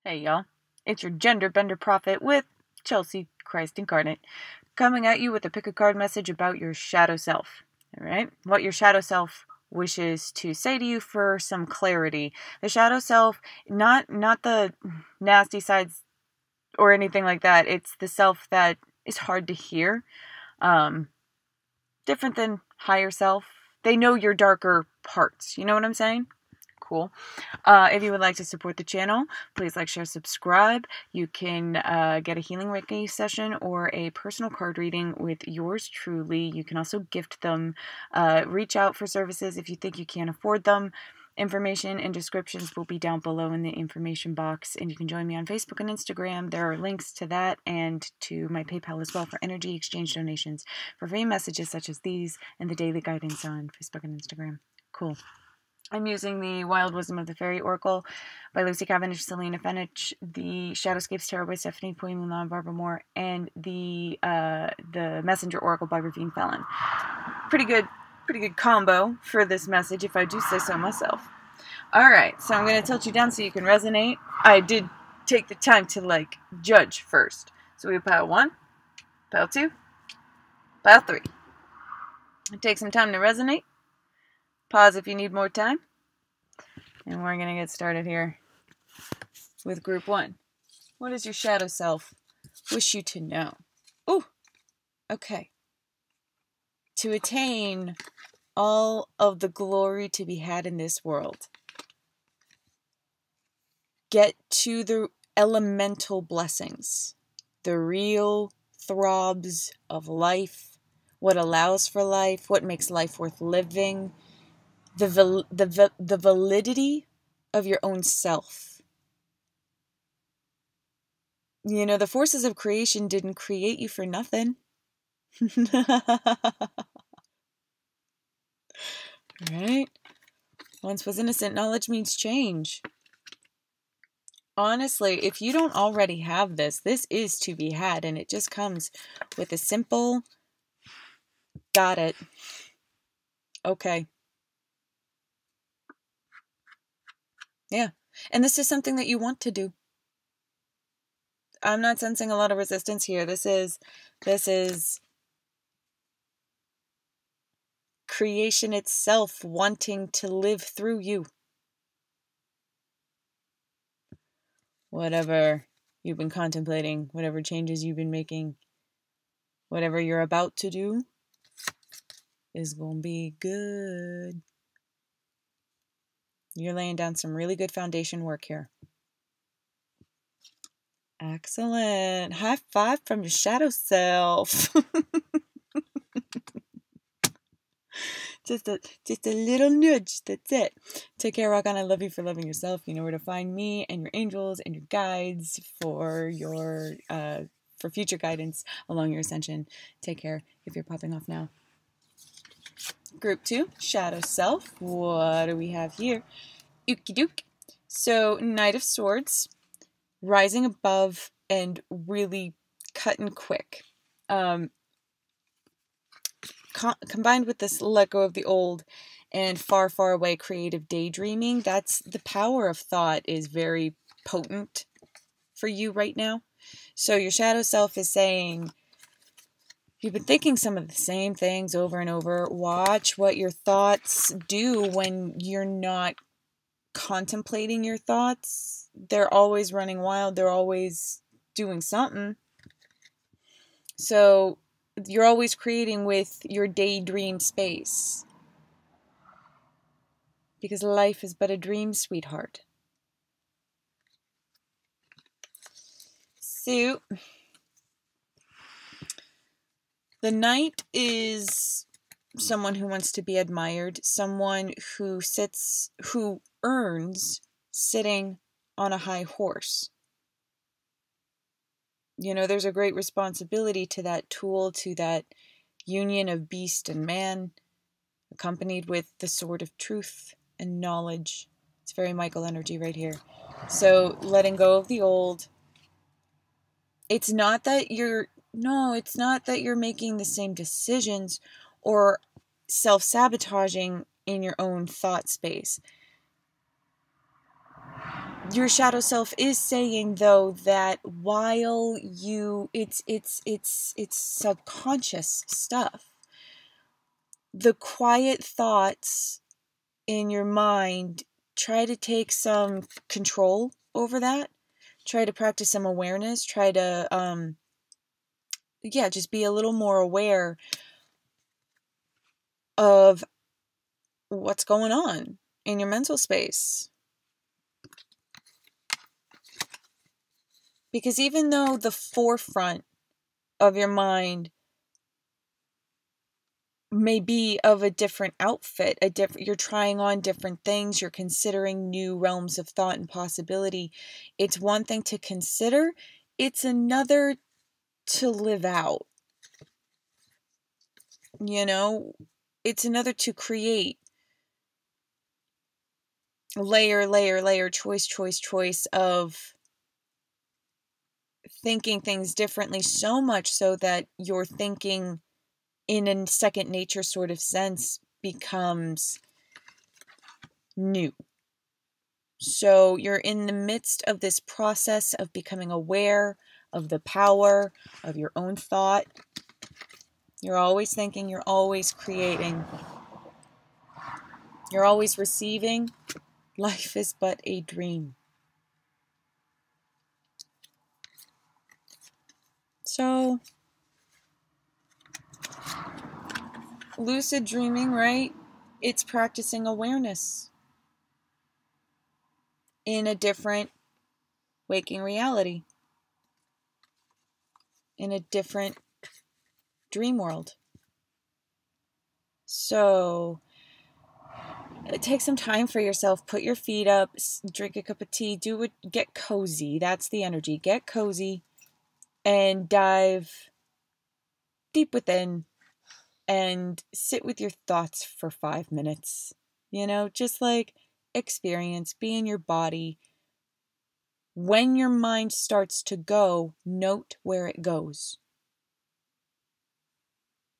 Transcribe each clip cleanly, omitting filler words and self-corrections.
Hey y'all, it's your gender bender prophet with Chelsea Christ Incarnate, coming at you with a pick a card message about your shadow self. Alright, what your shadow self wishes to say to you for some clarity. The shadow self, not the nasty sides or anything like that. It's the self that is hard to hear. Different than higher self. They know your darker parts. You know what I'm saying? Cool. If you would like to support the channel, please like, share, subscribe. You can get a healing Reiki session or a personal card reading with yours truly. You can also gift them. Reach out for services if you think you can't afford them. Information and descriptions will be down below in the information box, and you can join me on Facebook and Instagram. There are links to that and to my PayPal as well for energy exchange donations for free messages such as these and the daily guidance on Facebook and Instagram. Cool. I'm using the Wild Wisdom of the Fairy Oracle by Lucy Cavendish, Selena Fenech, the Shadowscapes Tarot by Stephanie Poy Mulan and Barbara Moore, and the Messenger Oracle by Ravine Fallon. Pretty good combo for this message, if I do say so myself. Alright, so I'm going to tilt you down so you can resonate. I did take the time to, judge first. So we have pile 1, pile 2, pile 3. Take some time to resonate. Pause if you need more time. And we're going to get started here with group 1. What does your shadow self wish you to know? Ooh, okay. To attain all of the glory to be had in this world. Get to the elemental blessings. The real throbs of life. What allows for life. What makes life worth living. The validity of your own self. You know, the forces of creation didn't create you for nothing. Right? Once was innocent, knowledge means change. Honestly, if you don't already have this, this is to be had, and it just comes with a simple, got it. Okay. Yeah. And this is something that you want to do. I'm not sensing a lot of resistance here. This is creation itself wanting to live through you. Whatever you've been contemplating, whatever changes you've been making, whatever you're about to do is going to be good. You're laying down some really good foundation work here. Excellent. High five from your shadow self. Just a little nudge. That's it. Take care, rock on. I love you for loving yourself. You know where to find me and your angels and your guides for your for future guidance along your ascension. Take care if you're popping off now. Group 2, shadow self. What do we have here? Ookie doke. So, Knight of Swords, rising above and really cutting quick. Combined with this let go of the old and far, far away creative daydreaming, that's the power of thought is very potent for you right now. So your shadow self is saying, you've been thinking some of the same things over and over. Watch what your thoughts do when you're not contemplating your thoughts. They're always running wild. They're always doing something. So you're always creating with your daydream space. Because life is but a dream, sweetheart. So, the Knight is someone who wants to be admired. Someone who earns sitting on a high horse. You know, there's a great responsibility to that tool, to that union of beast and man, accompanied with the sword of truth and knowledge. It's very Michael energy right here. So, letting go of the old. It's not that you're making the same decisions or self-sabotaging in your own thought space. Your shadow self is saying, though, that while it's subconscious stuff. The quiet thoughts in your mind, try to take some control over that. Try to practice some awareness. Try to, just be a little more aware of what's going on in your mental space. Because even though the forefront of your mind may be of a different outfit, you're trying on different things, you're considering new realms of thought and possibility, it's one thing to consider, it's another to live out. You know, it's another to create. Layer, choice of thinking things differently, so much so that your thinking in a second nature sort of sense becomes new. So you're in the midst of this process of becoming aware of the power of your own thought. You're always thinking, you're always creating, you're always receiving. Life is but a dream. So, lucid dreaming, right? It's practicing awareness in a different waking reality, in a different dream world. So, take some time for yourself. Put your feet up, drink a cup of tea, get cozy. That's the energy. Get cozy and dive deep within and sit with your thoughts for 5 minutes. You know, just like experience, be in your body. When your mind starts to go, note where it goes.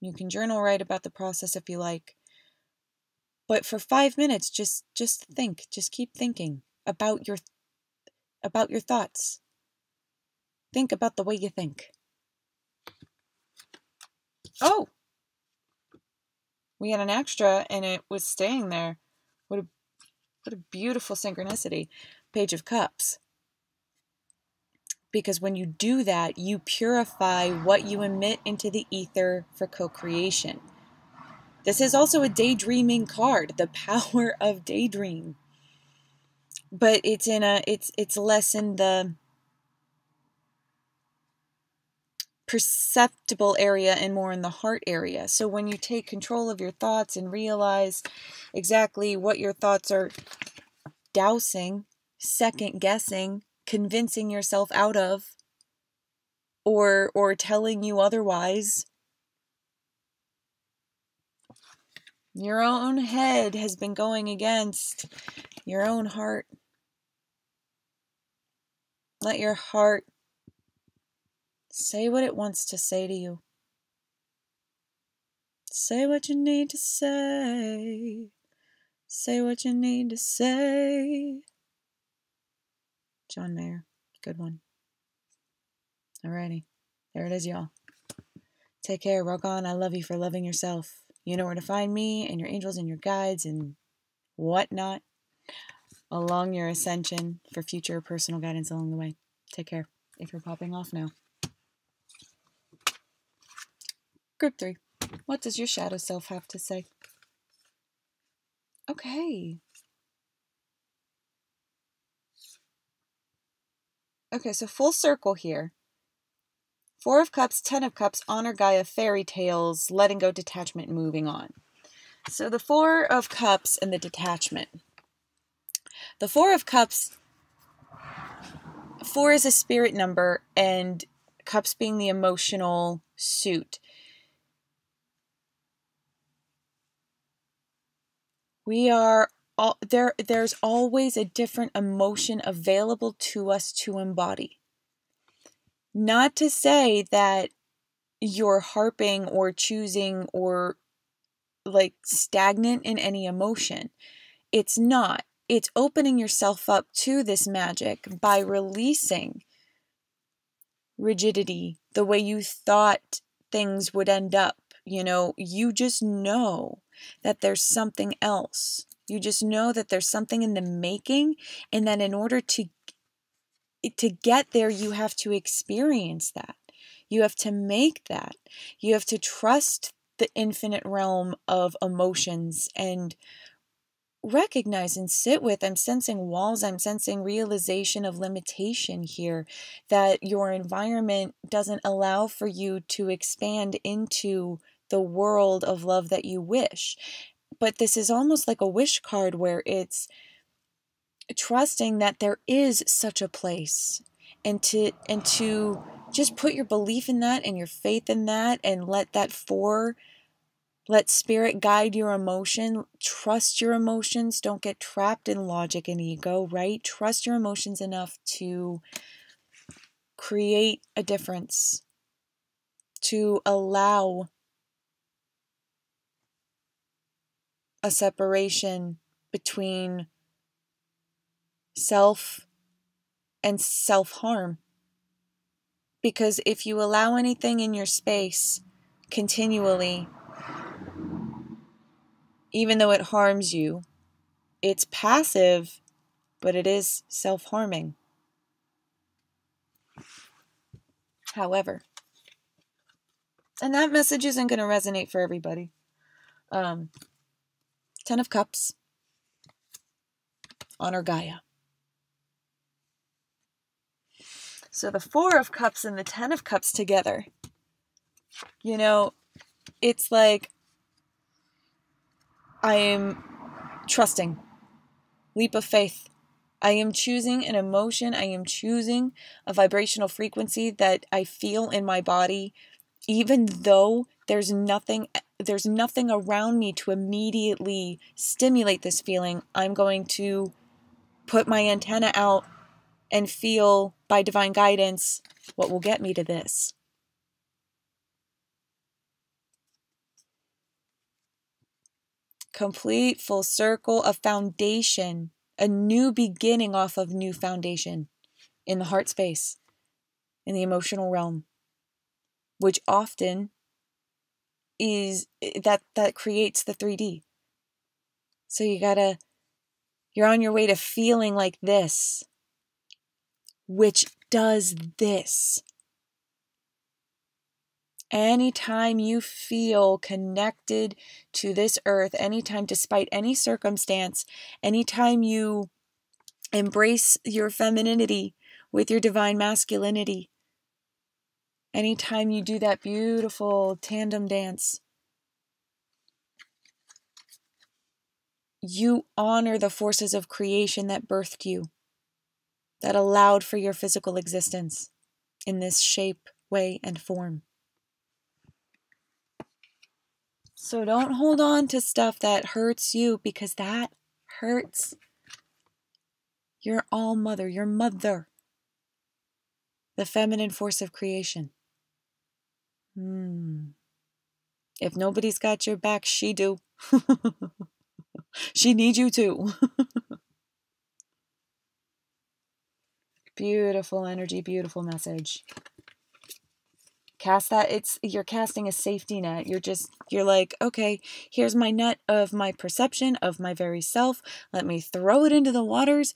You can journal, write about the process if you like. But for 5 minutes, just think. Just keep thinking about your thoughts. Think about the way you think. Oh! We had an extra and it was staying there. What a beautiful synchronicity. Page of Cups. Because when you do that, you purify what you emit into the ether for co-creation. This is also a daydreaming card, the power of daydream. But it's less in the perceptible area and more in the heart area. So when you take control of your thoughts and realize exactly what your thoughts are dousing, second guessing, convincing yourself out of, or telling you otherwise, your own head has been going against your own heart. Let your heart say what it wants to say to you. Say what you need to say. Say what you need to say. John Mayer. Good one. Alrighty. There it is, y'all. Take care. Rock on. I love you for loving yourself. You know where to find me and your angels and your guides and whatnot along your ascension for future personal guidance along the way. Take care. If you're popping off now. Group 3. What does your shadow self have to say? Okay. Okay, so full circle here. 4 of Cups, 10 of Cups, honor Gaia, fairy tales, letting go, detachment, moving on. So the 4 of Cups and the detachment. The 4 of Cups, 4 is a spirit number, and Cups being the emotional suit. We are all there's always a different emotion available to us to embody. Not to say that you're harping or choosing or like stagnant in any emotion. It's not. it's opening yourself up to this magic by releasing rigidity, the way you thought things would end up. You know, you just know that there's something else. You just know that there's something in the making, and that in order to get there, you have to experience that. You have to make that. You have to trust the infinite realm of emotions and recognize and sit with. I'm sensing walls. I'm sensing realization of limitation here, that your environment doesn't allow for you to expand into the world of love that you wish. But this is almost like a wish card, where it's trusting that there is such a place, and to just put your belief in that and your faith in that, and let spirit guide your emotion. Trust your emotions. Don't get trapped in logic and ego, right? Trust your emotions enough to create a difference, to allow a separation between self and self-harm. Because if you allow anything in your space continually, even though it harms you, it's passive, but it is self-harming. However, and that message isn't going to resonate for everybody. 10 of Cups, honor Gaia. So the 4 of Cups and the 10 of Cups together, you know, it's like I am trusting, leap of faith. I am choosing an emotion. I am choosing a vibrational frequency that I feel in my body, even though there's nothing around me to immediately stimulate this feeling. I'm going to put my antenna out and feel, by divine guidance, what will get me to this. Complete full circle, a foundation, a new beginning off of new foundation in the heart space, in the emotional realm, which often is that creates the 3D. So you're on your way to feeling like this, which does this. Anytime you feel connected to this earth, anytime, despite any circumstance, anytime you embrace your femininity with your divine masculinity, anytime you do that beautiful tandem dance, you honor the forces of creation that birthed you, that allowed for your physical existence in this shape, way, and form. So don't hold on to stuff that hurts you, because that hurts. You're all mother. You're mother. The feminine force of creation. If nobody's got your back, she do. She needs you too. Beautiful energy, beautiful message. Cast that. You're casting a safety net. You're like, okay, here's my net of my perception of my very self. Let me throw it into the waters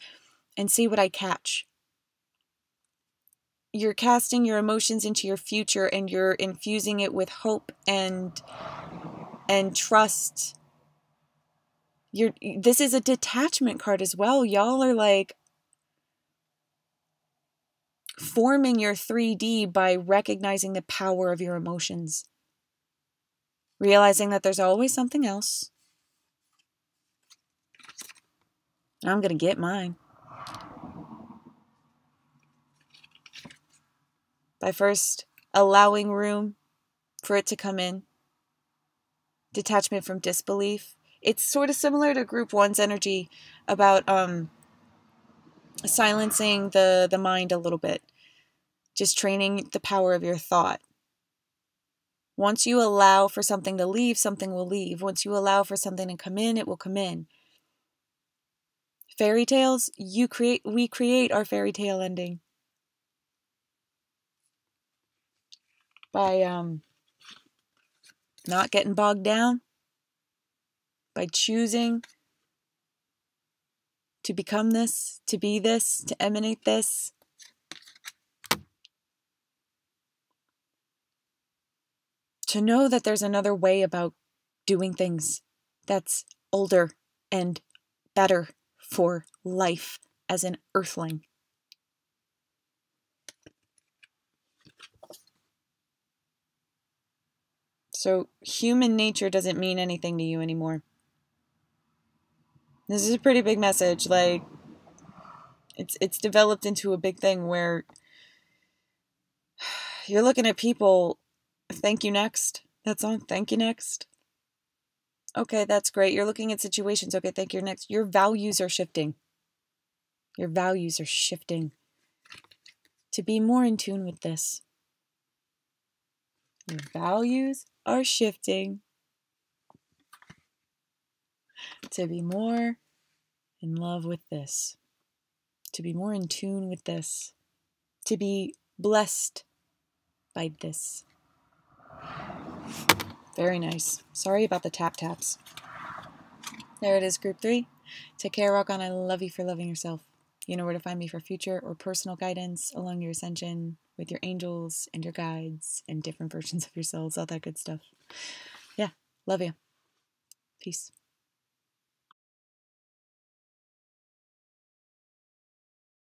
and see what I catch. You're casting your emotions into your future, and you're infusing it with hope and trust. This is a detachment card as well. Y'all are like forming your 3D by recognizing the power of your emotions. Realizing that there's always something else. And I'm going to get mine. By first allowing room for it to come in. Detachment from disbelief. It's sort of similar to group 1's energy about silencing the mind a little bit. Just training the power of your thought. Once you allow for something to leave, something will leave. Once you allow for something to come in, it will come in. fairy tales, we create our fairy tale ending by not getting bogged down, by choosing to become this, to be this, to emanate this. To know that there's another way about doing things that's older and better for life as an earthling. So human nature doesn't mean anything to you anymore. This is a pretty big message. Like, it's developed into a big thing where you're looking at people, thank you next. That song, thank you next. Okay, that's great. You're looking at situations, okay, thank you next. Your values are shifting. Your values are shifting to be more in tune with this. Your values are shifting to be more in love with this, to be more in tune with this, to be blessed by this. Very nice. Sorry about the tap taps. There it is, group 3. Take care, rock on. I love you for loving yourself. You know where to find me for future or personal guidance along your ascension with your angels and your guides and different versions of yourselves, all that good stuff. Yeah, love you. Peace.